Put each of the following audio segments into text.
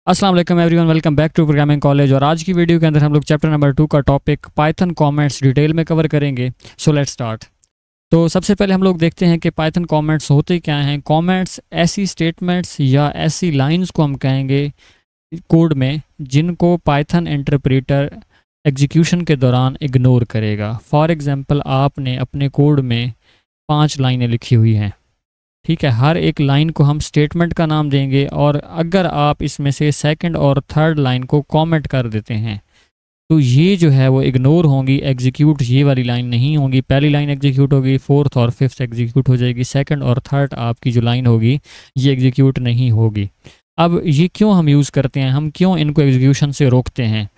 अस्सलाम वालेकुम everyone, welcome back to programming college. और आज की वीडियो के अंदर हम लोग चैप्टर नंबर 2 का टॉपिक पाइथन कमेंट्स डिटेल में कवर करेंगे। So let's start. तो सबसे पहले हम लोग देखते हैं कि पाइथन कमेंट्स होते क्या हैं। कमेंट्स ऐसी स्टेटमेंट्स या ऐसी लाइंस को हम कहेंगे कोड में जिनको पाइथन इंटरप्रेटर एग्जीक्यूशन के दौरान इग्नोर करेगा। फॉर एग्जांपल, आपने अपने कोड में 5 लाइनें लिखी हुई हैं, ठीक है। हर एक लाइन को हम स्टेटमेंट का नाम देंगे और अगर आप इसमें से सेकंड और थर्ड लाइन को कमेंट कर देते हैं तो ये जो है वो इग्नोर होंगी, एग्जीक्यूट ये वाली लाइन नहीं होगी। पहली लाइन एग्जीक्यूट होगी, फोर्थ और फिफ्थ एग्जीक्यूट हो जाएगी, सेकंड और थर्ड आपकी जो लाइन होगी ये एग्जीक्यूट नहीं होगी। अब ये क्यों हम यूज़ करते हैं, हम क्यों इनको एग्जीक्यूशन से रोकते हैं?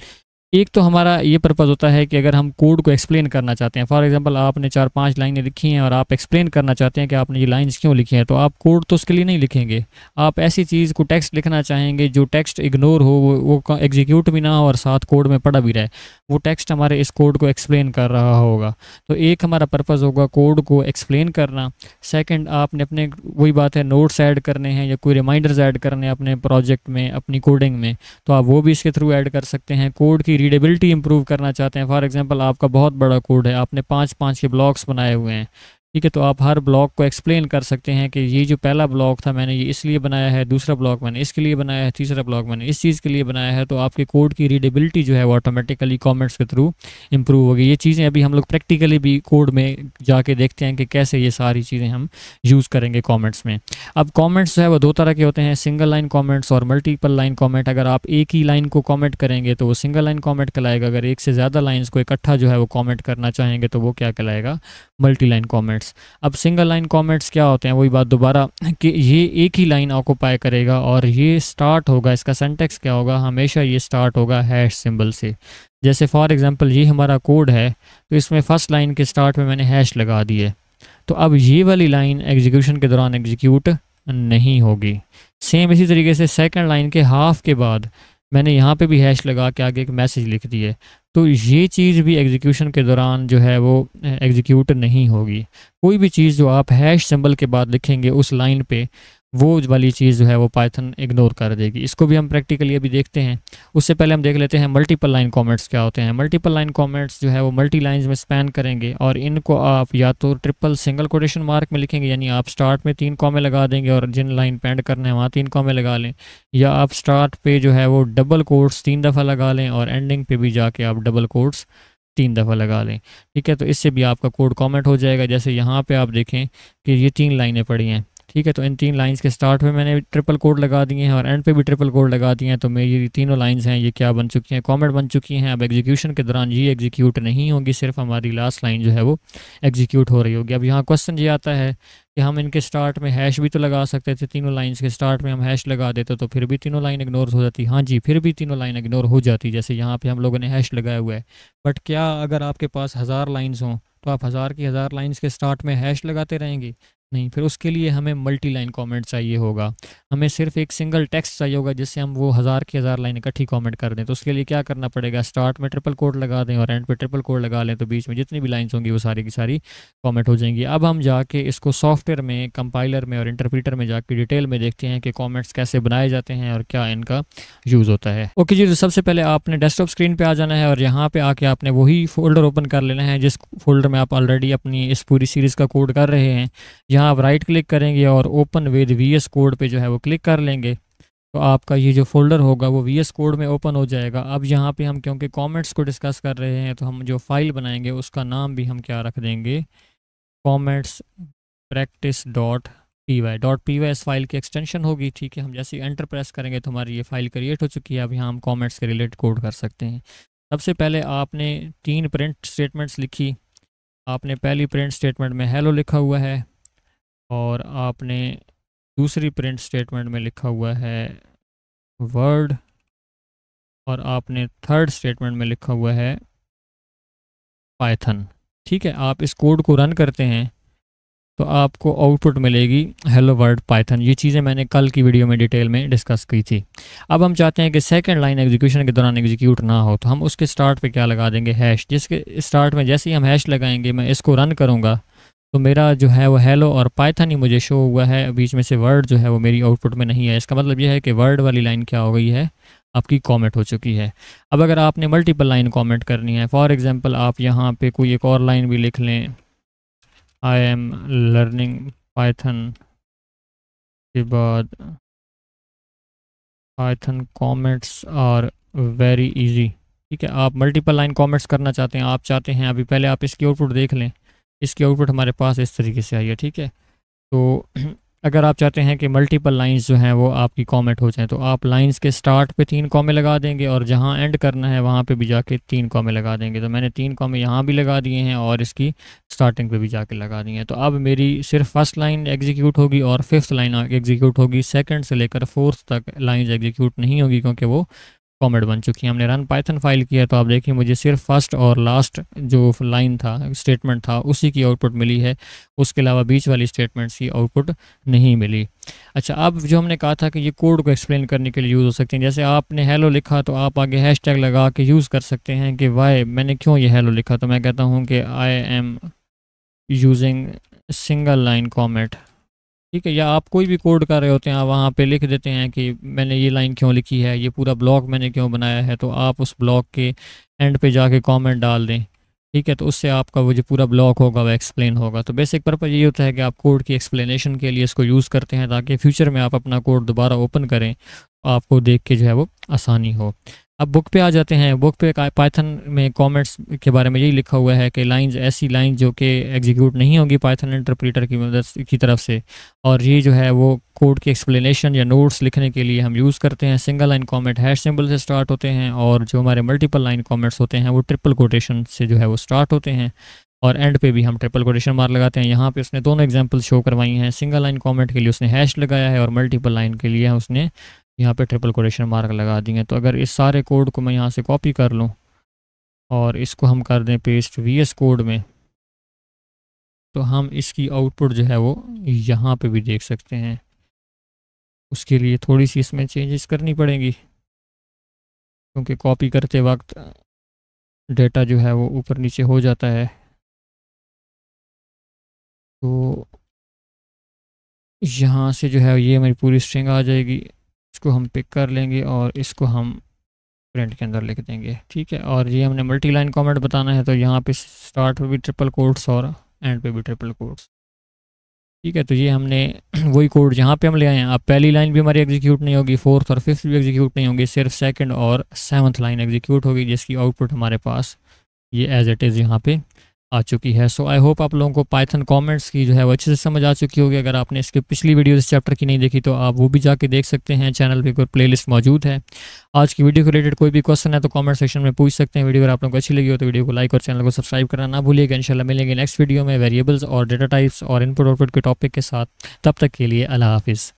एक तो हमारा ये पर्पज़ होता है कि अगर हम कोड को एक्सप्लेन करना चाहते हैं, फॉर एग्जांपल आपने 4-5 लाइनें लिखी हैं और आप एक्सप्लेन करना चाहते हैं कि आपने ये लाइंस क्यों लिखी हैं, तो आप कोड तो उसके लिए नहीं लिखेंगे। आप ऐसी चीज़ को टेक्स्ट लिखना चाहेंगे जो टेक्स्ट इग्नोर हो, वो एग्जीक्यूट भी ना हो और साथ कोड में पढ़ा भी रहे। वो टेक्स्ट हमारे इस कोड को एक्सप्लेन कर रहा होगा। तो एक हमारा पर्पज़ होगा कोड को एक्सप्लेन करना। सेकेंड, आपने अपने वही बात है नोट्स ऐड करने हैं या कोई रिमाइंडर्स ऐड करने हैं अपने प्रोजेक्ट में, अपनी कोडिंग में, तो आप वो भी इसके थ्रू ऐड कर सकते हैं। कोड की रीडेबिलिटी इंप्रूव करना चाहते हैं, फॉर एग्जांपल आपका बहुत बड़ा कोड है, आपने 5-5 के ब्लॉक्स बनाए हुए हैं, ठीक है, तो आप हर ब्लॉक को एक्सप्लेन कर सकते हैं कि ये जो पहला ब्लॉक था मैंने ये इसलिए बनाया है, दूसरा ब्लॉक मैंने इसके लिए बनाया है, तीसरा ब्लॉक मैंने इस चीज़ के लिए बनाया है। तो आपके कोड की रीडेबिलिटी जो है वो ऑटोमेटिकली कमेंट्स के थ्रू इंप्रूव होगी। ये चीज़ें अभी हम लोग प्रैक्टिकली भी कोड में जाके देखते हैं कि कैसे ये सारी चीज़ें हम यूज़ करेंगे कॉमेंट्स में। अब कॉमेंट्स जो है वो 2 तरह के होते हैं, सिंगल लाइन कॉमेंट्स और मल्टीपल लाइन कॉमेंट। अगर आप एक ही लाइन को कॉमेंट करेंगे तो वो सिंगल लाइन कॉमेंट कहलाएगा। अगर एक से ज़्यादा लाइन्स को इकट्ठा जो है वो कॉमेंट करना चाहेंगे तो वो क्या कहलाएगा, मल्टी लाइन कॉमेंट्स। अब सिंगल लाइन कमेंट्स क्या होते हैं, वही बात दोबारा कि ये एक ही लाइन ऑक्यूपाई करेगा और ये स्टार्ट होगा, इसका सिंटैक्स क्या होगा, हमेशा ये स्टार्ट होगा हैश सिंबल से। जैसे फॉर एग्जांपल ये हमारा कोड है तो इसमें फर्स्ट लाइन के स्टार्ट में मैंने हैश लगा दी है, तो अब ये वाली लाइन एग्जीक्यूशन के दौरान एग्जीक्यूट नहीं होगी। सेम इसी तरीके से सेकेंड लाइन के हाफ के बाद मैंने यहाँ पे भी हैश लगा के आगे एक मैसेज लिख दी है, तो ये चीज़ भी एग्जीक्यूशन के दौरान जो है वो एग्जीक्यूट नहीं होगी। कोई भी चीज़ जो आप हैश सिंबल के बाद लिखेंगे उस लाइन पे, वो वाली चीज़ जो है वो पाइथन इग्नोर कर देगी। इसको भी हम प्रैक्टिकली अभी देखते हैं। उससे पहले हम देख लेते हैं मल्टीपल लाइन कमेंट्स क्या होते हैं। मल्टीपल लाइन कमेंट्स जो है वो मल्टी लाइंस में स्पैन करेंगे और इनको आप या तो ट्रिपल सिंगल कोटेशन मार्क में लिखेंगे, यानी आप स्टार्ट में 3 कॉमे लगा देंगे और जिन लाइन पे एंड करना है वहाँ 3 कॉमे लगा लें, या आप स्टार्ट पे जो है वो डबल कोट्स 3 दफ़ा लगा लें और एंडिंग पे भी जाके आप डबल कोट्स 3 दफ़ा लगा लें, ठीक है। तो इससे भी आपका कोड कमेंट हो जाएगा। जैसे यहाँ पे आप देखें कि ये 3 लाइनें पड़ी हैं, ठीक है, तो इन 3 लाइंस के स्टार्ट में मैंने ट्रिपल कोड लगा दिए हैं और एंड पे भी ट्रिपल कोड लगा दिए हैं, तो मेरी तीनों लाइंस हैं ये क्या बन चुकी हैं, कमेंट बन चुकी हैं। अब एग्जीक्यूशन के दौरान ये एग्जीक्यूट नहीं होगी, सिर्फ हमारी लास्ट लाइन जो है वो एग्जीक्यूट हो रही होगी। अब यहाँ क्वेश्चन ये आता है कि हम इनके स्टार्ट में हैश भी तो लगा सकते थे, तीनों लाइंस के स्टार्ट में हम हैश लगा देते तो फिर भी तीनों लाइन इग्नोर हो जाती। हाँ जी, फिर भी तीनों लाइन इग्नोर हो जाती, जैसे यहाँ पे हम लोगों ने हैश लगाया हुआ है। बट क्या अगर आपके पास 1000 लाइन्स हों तो आप 1000 की 1000 लाइन्स के स्टार्ट में हैश लगाते रहेंगे? नहीं, फिर उसके लिए हमें मल्टी लाइन कमेंट चाहिए होगा। हमें सिर्फ एक सिंगल टेक्स्ट चाहिए होगा जिससे हम वो 1000 की 1000 लाइन इकट्ठी कमेंट कर दें। तो उसके लिए क्या करना पड़ेगा, स्टार्ट में ट्रिपल कोड लगा दें और एंड पे ट्रिपल कोड लगा लें, तो बीच में जितनी भी लाइन्स होंगी वो सारी की सारी कमेंट हो जाएंगी। अब हम जाके इसको सॉफ्टवेयर में, कंपाइलर में और इंटरप्रीटर में जाके डिटेल में देखते हैं कि कमेंट्स कैसे बनाए जाते हैं और क्या इनका यूज़ होता है। ओके जी, तो सबसे पहले आपने डेस्कटॉप स्क्रीन पे आ जाना है और यहाँ पे आके आपने वही फोल्डर ओपन कर लेना है जिस फोल्डर में आप ऑलरेडी अपनी इस पूरी सीरीज़ का कोड कर रहे हैं। यहाँ आप राइट क्लिक करेंगे और ओपन विद VS कोड पे जो है वो क्लिक कर लेंगे, तो आपका ये जो फोल्डर होगा वो VS कोड में ओपन हो जाएगा। अब यहाँ पे हम क्योंकि कमेंट्स को डिस्कस कर रहे हैं तो हम जो फाइल बनाएंगे उसका नाम भी हम क्या रख देंगे, कमेंट्स प्रैक्टिस .py इस फाइल की एक्सटेंशन होगी, ठीक है। हम जैसे एंटर प्रेस करेंगे तो हमारी ये फाइल क्रिएट हो चुकी है। अब यहाँ हम कमेंट्स के रिलेटेड कोड कर सकते हैं। सबसे पहले आपने 3 प्रिंट स्टेटमेंट्स लिखी। आपने पहली प्रिंट स्टेटमेंट में हेलो लिखा हुआ है और आपने दूसरी प्रिंट स्टेटमेंट में लिखा हुआ है वर्ड और आपने थर्ड स्टेटमेंट में लिखा हुआ है पाइथन, ठीक है। आप इस कोड को रन करते हैं तो आपको आउटपुट मिलेगी हेलो वर्ल्ड पाइथन। ये चीज़ें मैंने कल की वीडियो में डिटेल में डिस्कस की थी। अब हम चाहते हैं कि सेकंड लाइन एग्जीक्यूशन के दौरान एग्जीक्यूट ना हो, तो हम उसके स्टार्ट पे क्या लगा देंगे, हैश। जिसके स्टार्ट में जैसे ही हम हैश लगाएंगे, मैं इसको रन करूँगा तो मेरा जो है वो हेलो और पाइथन ही मुझे शो हुआ है, बीच में से वर्ड जो है वो मेरी आउटपुट में नहीं है। इसका मतलब ये है कि वर्ड वाली लाइन क्या हो गई है, आपकी कमेंट हो चुकी है। अब अगर आपने मल्टीपल लाइन कमेंट करनी है, फॉर एग्जांपल आप यहाँ पे कोई एक और लाइन भी लिख लें, आई एम लर्निंग पाइथन के बाद Python comments are very easy. ठीक है, आप मल्टीपल लाइन कमेंट्स करना चाहते हैं, आप चाहते हैं अभी पहले आप इसकी आउटपुट देख लें। इसकी आउटपुट हमारे पास इस तरीके से आई है। ठीक है, तो अगर आप चाहते हैं कि मल्टीपल लाइंस जो हैं वो आपकी कमेंट हो जाएं, तो आप लाइंस के स्टार्ट पे 3 कॉमे लगा देंगे और जहां एंड करना है वहां पे भी जाके 3 कॉमे लगा देंगे। तो मैंने 3 कॉमे यहाँ भी लगा दिए हैं और इसकी स्टार्टिंग पे भी जाके लगा दिए हैं। तो अब मेरी सिर्फ फर्स्ट लाइन एग्जीक्यूट होगी और 5th लाइन एग्जीक्यूट होगी। सेकंड से लेकर 4th तक लाइंस एग्जीक्यूट नहीं होगी क्योंकि वो कमेंट बन चुकी है। हमने रन पाइथन फाइल किया तो आप देखिए मुझे सिर्फ फर्स्ट और लास्ट जो लाइन था, स्टेटमेंट था, उसी की आउटपुट मिली है। उसके अलावा बीच वाली स्टेटमेंट्स की आउटपुट नहीं मिली। अच्छा, अब जो हमने कहा था कि ये कोड को एक्सप्लेन करने के लिए यूज़ हो सकते हैं। जैसे आपने हेलो लिखा तो आप आगे हैशटैग लगा के यूज़ कर सकते हैं कि वाई मैंने क्यों ये हेलो लिखा। तो मैं कहता हूँ कि I am using single line comment. ठीक है, या आप कोई भी कोड कर रहे होते हैं, आप वहाँ पे लिख देते हैं कि मैंने ये लाइन क्यों लिखी है, ये पूरा ब्लॉक मैंने क्यों बनाया है। तो आप उस ब्लॉक के एंड पे जाके कमेंट डाल दें। ठीक है, तो उससे आपका वो जो पूरा ब्लॉक होगा वो एक्सप्लेन होगा। तो बेसिक पर्पज़ ये होता है कि आप कोड की एक्सप्लेनेशन के लिए इसको यूज़ करते हैं ताकि फ्यूचर में आप अपना कोड दोबारा ओपन करें, आपको देख के जो है वो आसानी हो। अब बुक पे आ जाते हैं। बुक पे पाइथन में कमेंट्स के बारे में यही लिखा हुआ है कि लाइंस, ऐसी लाइन जो कि एग्जीक्यूट नहीं होगी पाइथन इंटरप्रेटर की मदद की तरफ से, और ये जो है वो कोड की एक्सप्लेनेशन या नोट्स लिखने के लिए हम यूज़ करते हैं। Single line comment hash symbol से स्टार्ट होते हैं और जो हमारे मल्टीपल लाइन कमेंट्स होते हैं वो ट्रिपल कोटेशन से जो है वो स्टार्ट होते हैं और एंड पे भी हम ट्रिपल कोटेशन मार्क लगाते हैं। यहाँ पे उसने दोनों एग्जांपल शो करवाई हैं। सिंगल लाइन कमेंट के लिए उसने हैश लगाया है और मल्टीपल लाइन के लिए उसने यहाँ पे ट्रिपल कोटेशन मार्क लगा दिए। तो अगर इस सारे कोड को मैं यहाँ से कॉपी कर लूँ और इसको हम कर दें पेस्ट VS कोड में, तो हम इसकी आउटपुट जो है वो यहाँ पे भी देख सकते हैं। उसके लिए थोड़ी सी इसमें चेंजेस करनी पड़ेंगी क्योंकि कॉपी करते वक्त डेटा जो है वो ऊपर नीचे हो जाता है। तो यहाँ से जो है ये हमारी पूरी स्ट्रिंग आ जाएगी। इसको हम पिक कर लेंगे और इसको हम प्रिंट के अंदर लिख देंगे। ठीक है, और ये हमने मल्टी लाइन कमेंट बताना है तो यहाँ पे स्टार्ट पे भी ट्रिपल कोट्स और एंड पे भी ट्रिपल कोट्स। ठीक है, तो ये हमने वही कोड जहाँ पे हम ले आए हैं। अब पहली लाइन भी हमारी एग्जीक्यूट नहीं होगी, 4th और 5th भी एग्जीक्यूट नहीं होगी, सिर्फ 2nd और 7th लाइन एग्जीक्यूट होगी जिसकी आउटपुट हमारे पास ये एज इट इज़ यहाँ पे आ चुकी है। सो आई होप आप लोगों को पाइथन कमेंट्स की जो है वो अच्छे से समझ आ चुकी होगी। अगर आपने इसके पिछली वीडियो इस चैप्टर की नहीं देखी तो आप वो भी जाके देख सकते हैं, चैनल पे कोई प्लेलिस्ट मौजूद है। आज की वीडियो को रिलेटेड कोई भी क्वेश्चन है तो कमेंट सेक्शन में पूछ सकते हैं। वीडियो अगर आप लोगों को अच्छी लगी हो तो वीडियो को लाइक और चैनल को सब्सक्राइब करना ना भूलिएगा। इंशाल्लाह मिलेंगे नेक्स्ट वीडियो में वेरिएबल्स और डेटा टाइप्स और इनपुट आउटपुट के टॉपिक के साथ। तब तक के लिए अल्लाह हाफिज़।